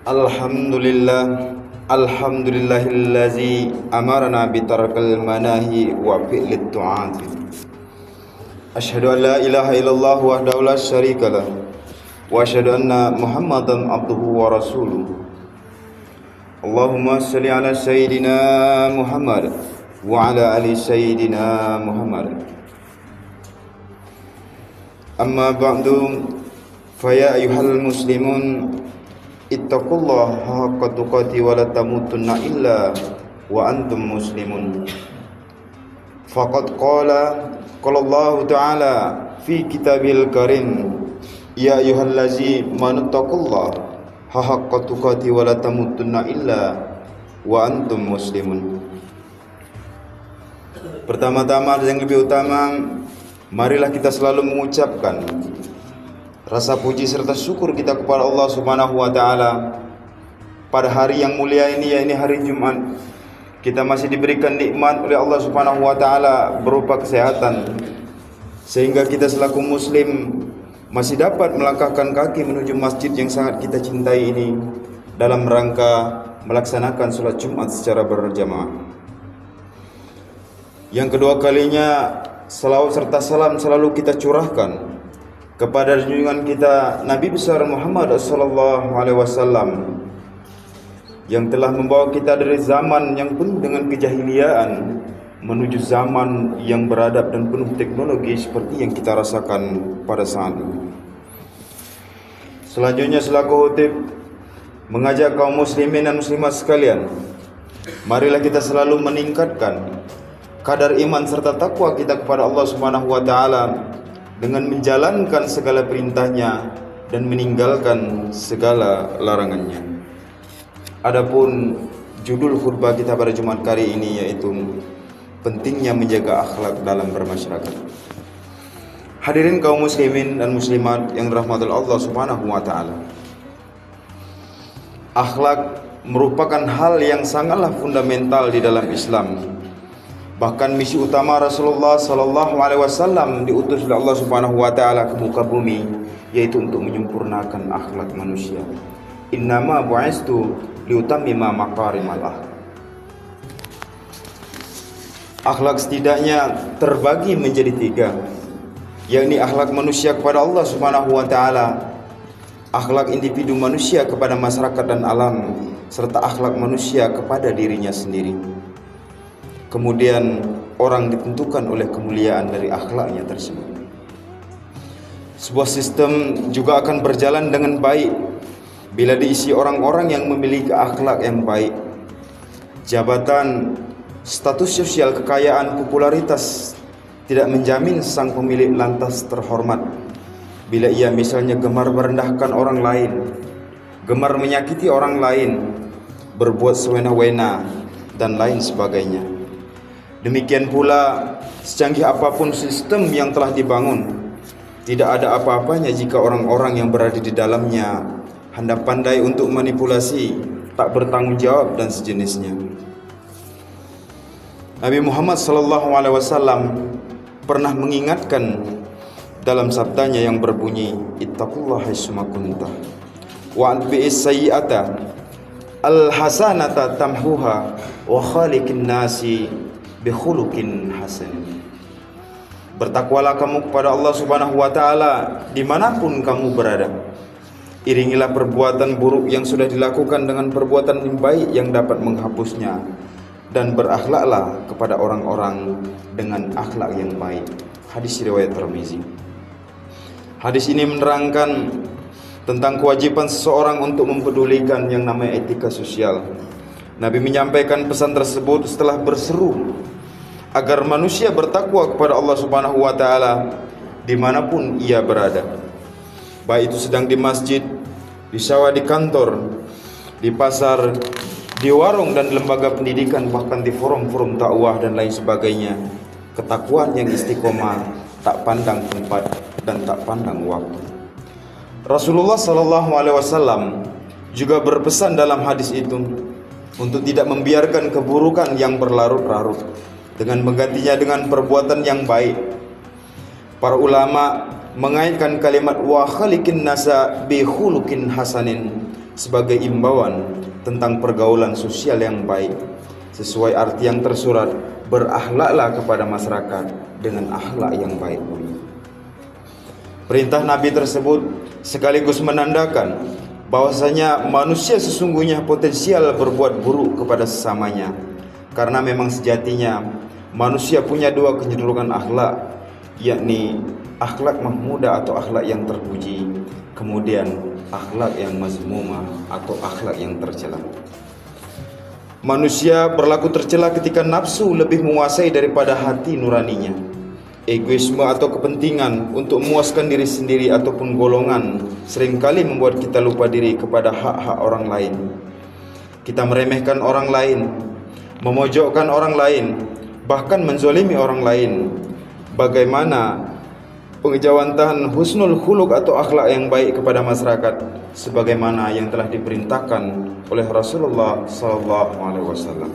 Alhamdulillah, alhamdulillahillazi amarna bitarkil manahi wa fi'lit ta'ati. Asyhadu an la ilaha illallah wahdahu la syarikalah wa asyhadu anna Muhammadan abduhu wa rasuluh. Allahumma shalli ala sayyidina Muhammad wa ala ali sayyidina Muhammad. Amma ba'du, faya ayyuhal muslimun, ittaqullaha haqqa tuqati wa la tamutunna illa wa antum muslimun. Faqad qala Allah ta'ala fi kitabil karim, ya ayyuhallazi manuttaqullaha haqqa tuqati wa la tamutunna illa wa antum muslimun. Pertama-tama dan yang lebih utama, marilah kita selalu mengucapkan rasa puji serta syukur kita kepada Allah Subhanahu wa taala pada hari yang mulia ini, yaitu hari Jumat. Kita masih diberikan nikmat oleh Allah Subhanahu wa taala berupa kesehatan, sehingga kita selaku muslim masih dapat melangkahkan kaki menuju masjid yang sangat kita cintai ini dalam rangka melaksanakan salat Jumat secara berjamaah. Yang kedua kalinya, salawat serta salam selalu kita curahkan kepada junjungan kita Nabi besar Muhammad sallallahu alaihi wasallam yang telah membawa kita dari zaman yang penuh dengan kejahiliaan menuju zaman yang beradab dan penuh teknologi seperti yang kita rasakan pada saat ini. Selanjutnya, selaku khotib mengajak kaum muslimin dan muslimat sekalian, marilah kita selalu meningkatkan kadar iman serta takwa kita kepada Allah Subhanahu wa taala dengan menjalankan segala perintahnya dan meninggalkan segala larangannya. Adapun judul khutbah kita pada Jumat kali ini yaitu pentingnya menjaga akhlak dalam bermasyarakat. Hadirin kaum muslimin dan muslimat yang dirahmati Allah Subhanahu wa taala. Akhlak merupakan hal yang sangatlah fundamental di dalam Islam. Bahkan misi utama Rasulullah sallallahu alaihi wasallam diutus oleh Allah Subhanahu wa taala ke muka bumi yaitu untuk menyempurnakan akhlak manusia. Innama bu'istu liutammima makarimal akhlak. Akhlak setidaknya terbagi menjadi tiga, yakni akhlak manusia kepada Allah Subhanahu wa taala, akhlak individu manusia kepada masyarakat dan alam, serta akhlak manusia kepada dirinya sendiri. Kemudian orang ditentukan oleh kemuliaan dari akhlaknya tersebut. Sebuah sistem juga akan berjalan dengan baik bila diisi orang-orang yang memiliki akhlak yang baik. Jabatan, status sosial, kekayaan, popularitas tidak menjamin sang pemilik lantas terhormat bila ia misalnya gemar merendahkan orang lain, gemar menyakiti orang lain, berbuat sewena-wena, dan lain sebagainya. Demikian pula, secanggih apapun sistem yang telah dibangun, tidak ada apa-apanya jika orang-orang yang berada di dalamnya hendak pandai untuk manipulasi, tak bertanggung jawab, dan sejenisnya. Nabi Muhammad SAW pernah mengingatkan dalam sabdanya yang berbunyi, ittaqullaha haitsuma kunta wa atbi'is sayyi'ata al-hasanata tamhuha wa khaliqin nasi bikhuluqin hasan. Bertakwalah kamu kepada Allah Subhanahu wa taala dimanapun kamu berada. Iringilah perbuatan buruk yang sudah dilakukan dengan perbuatan yang baik yang dapat menghapusnya, dan berakhlaklah kepada orang-orang dengan akhlak yang baik. Hadis riwayat Tirmizi. Hadis ini menerangkan tentang kewajiban seseorang untuk mempedulikan yang namanya etika sosial. Nabi menyampaikan pesan tersebut setelah berseru agar manusia bertakwa kepada Allah Subhanahu wa taala dimanapun ia berada, baik itu sedang di masjid, di sawah, di kantor, di pasar, di warung dan lembaga pendidikan, bahkan di forum-forum dakwah dan lain sebagainya. Ketakwaan yang istiqomah, tak pandang tempat dan tak pandang waktu. Rasulullah sallallahu alaihi wasallam juga berpesan dalam hadis itu untuk tidak membiarkan keburukan yang berlarut-larut dengan menggantinya dengan perbuatan yang baik. Para ulama mengaitkan kalimat wa khaliqin nasa bi khuluqin hasanin sebagai imbauan tentang pergaulan sosial yang baik sesuai arti yang tersurat, berakhlaklah kepada masyarakat dengan akhlak yang baik pula. Perintah Nabi tersebut sekaligus menandakan bahwasanya manusia sesungguhnya potensial berbuat buruk kepada sesamanya, karena memang sejatinya manusia punya dua kecenderungan akhlak, yakni akhlak mahmudah atau akhlak yang terpuji, kemudian akhlak yang mazmumah atau akhlak yang tercela. Manusia berlaku tercela ketika nafsu lebih menguasai daripada hati nuraninya. Egoisme atau kepentingan untuk memuaskan diri sendiri ataupun golongan seringkali membuat kita lupa diri kepada hak-hak orang lain. Kita meremehkan orang lain, memojokkan orang lain, bahkan menzolimi orang lain. Bagaimana pengejawantahan husnul khuluq atau akhlak yang baik kepada masyarakat sebagaimana yang telah diperintahkan oleh Rasulullah SAW.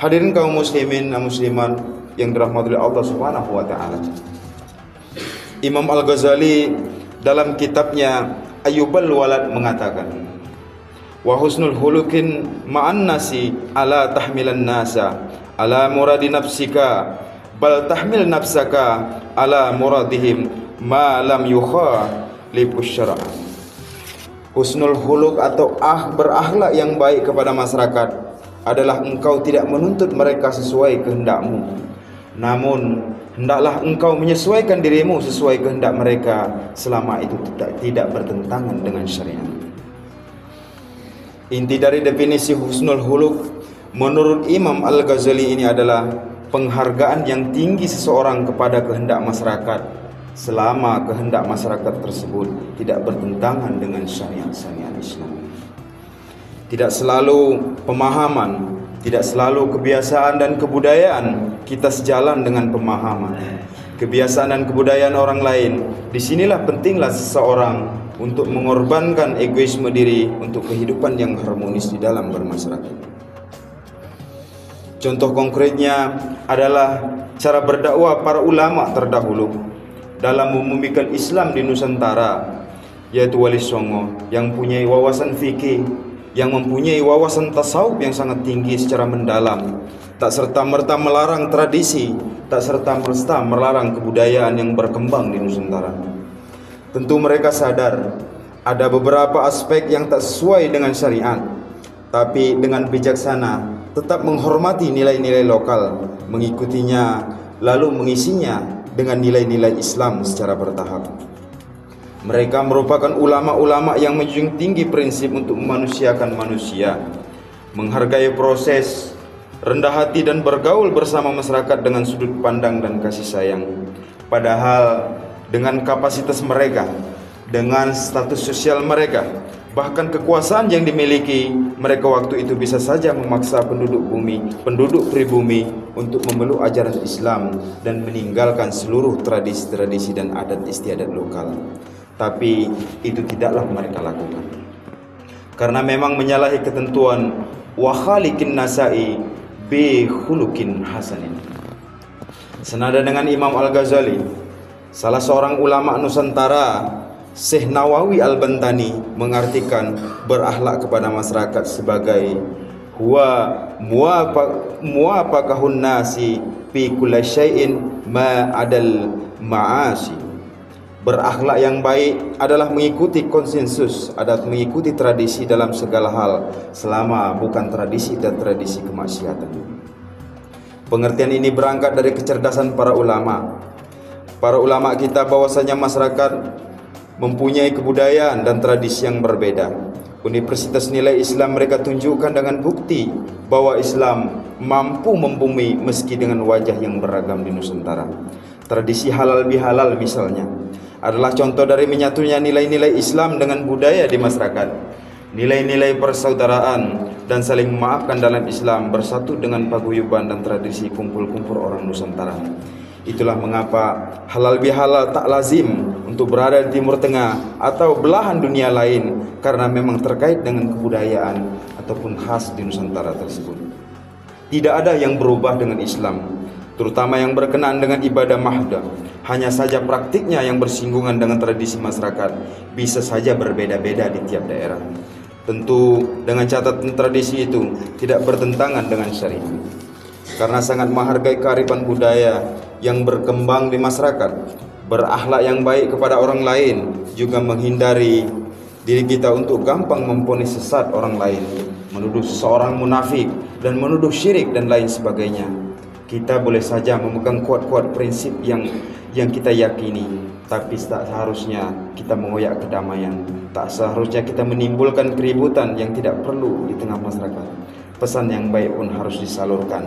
Hadirin kaum muslimin dan muslimat yang dirahmati Allah Subhanahu wa taala. Imam Al-Ghazali dalam kitabnya Ayyubal Walad mengatakan, wa husnul khuluqin ma'an nasi ala tahmilan nasa ala muradi nafsika bal tahmil nafsaka ala muradihim ma lam yukhalifus syara'. Husnul khuluq atau berakhlak yang baik kepada masyarakat adalah engkau tidak menuntut mereka sesuai kehendakmu, namun hendaklah engkau menyesuaikan dirimu sesuai kehendak mereka selama itu tidak bertentangan dengan syariat. Inti dari definisi husnul khuluq menurut Imam Al-Ghazali ini adalah penghargaan yang tinggi seseorang kepada kehendak masyarakat selama kehendak masyarakat tersebut tidak bertentangan dengan syariat-syariat Islam. Tidak selalu pemahaman, tidak selalu kebiasaan dan kebudayaan kita sejalan dengan pemahaman, kebiasaan dan kebudayaan orang lain. Disinilah pentinglah seseorang untuk mengorbankan egoisme diri untuk kehidupan yang harmonis di dalam bermasyarakat. Contoh konkretnya adalah cara berdakwah para ulama terdahulu dalam membumikan Islam di Nusantara, yaitu Wali Songo yang mempunyai wawasan fikih, yang mempunyai wawasan tasawuf yang sangat tinggi secara mendalam, tak serta-merta melarang tradisi, tak serta-merta melarang kebudayaan yang berkembang di Nusantara. Tentu mereka sadar ada beberapa aspek yang tak sesuai dengan syariat, tapi dengan bijaksana tetap menghormati nilai-nilai lokal, mengikutinya, lalu mengisinya dengan nilai-nilai Islam secara bertahap. Mereka merupakan ulama-ulama yang menjunjung tinggi prinsip untuk memanusiakan manusia, menghargai proses, rendah hati dan bergaul bersama masyarakat dengan sudut pandang dan kasih sayang. Padahal dengan kapasitas mereka, dengan status sosial mereka, bahkan kekuasaan yang dimiliki, mereka waktu itu bisa saja memaksa penduduk pribumi untuk memeluk ajaran Islam dan meninggalkan seluruh tradisi-tradisi dan adat istiadat lokal. Tapi itu tidaklah mereka lakukan, karena memang menyalahi ketentuan wa khaliqin nasai bi khuluqin hasanin. Senada dengan Imam Al-Ghazali, salah seorang ulama Nusantara, Syekh Nawawi Al-Bantani, mengartikan berakhlak kepada masyarakat sebagai huwa muwafaqahun nasi fi kulli syai'in ma adal ma'asi. Berakhlak yang baik adalah mengikuti konsensus, adalah mengikuti tradisi dalam segala hal selama bukan tradisi dan tradisi kemaksiatan. Pengertian ini berangkat dari kecerdasan para ulama. Para ulama kita bahwasanya masyarakat mempunyai kebudayaan dan tradisi yang berbeda. Universitas nilai Islam mereka tunjukkan dengan bukti bahwa Islam mampu membumi meski dengan wajah yang beragam di Nusantara. Tradisi halal bihalal misalnya adalah contoh dari menyatunya nilai-nilai Islam dengan budaya di masyarakat. Nilai-nilai persaudaraan dan saling memaafkan dalam Islam bersatu dengan paguyuban dan tradisi kumpul-kumpul orang Nusantara. Itulah mengapa halal bihalal tak lazim untuk berada di Timur Tengah atau belahan dunia lain, karena memang terkait dengan kebudayaan ataupun khas di Nusantara tersebut. Tidak ada yang berubah dengan Islam, terutama yang berkenaan dengan ibadah mahdah. Hanya saja praktiknya yang bersinggungan dengan tradisi masyarakat bisa saja berbeda-beda di tiap daerah. Tentu dengan catatan tradisi itu tidak bertentangan dengan syariat. Karena sangat menghargai kearifan budaya yang berkembang di masyarakat, berakhlak yang baik kepada orang lain, juga menghindari diri kita untuk gampang memvonis sesat orang lain, menuduh seseorang munafik dan menuduh syirik dan lain sebagainya. Kita boleh saja memegang kuat-kuat prinsip yang kita yakini, tapi tak seharusnya kita mengoyak kedamaian, tak seharusnya kita menimbulkan keributan yang tidak perlu di tengah masyarakat. Pesan yang baik pun harus disalurkan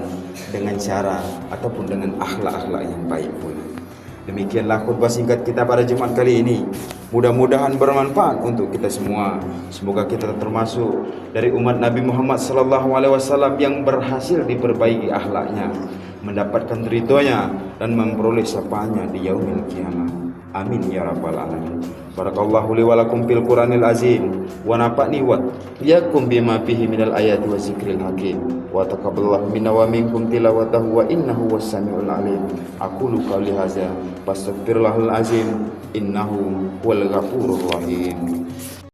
dengan cara ataupun dengan akhlak-akhlak yang baik pula. Demikianlah khutbah singkat kita pada Jumat kali ini. Mudah-mudahan bermanfaat untuk kita semua. Semoga kita termasuk dari umat Nabi Muhammad SAW yang berhasil diperbaiki akhlaknya, mendapatkan ridhonya dan memperoleh syafaatnya di yaumil qiyamah. Amin ya rabbal alamin. Barakallahu li wa lakum fil Qur'anil azim wa nafa'ni wa iyyakum bima fihi minal ayati wa zikril hakim wa taqabbalallahu minna wa minkum tilawatahu wa innahu was-sami'ul alim. Aqulu qawli hadza wastaghfirullahal azim innahu huwal ghafurur rahim.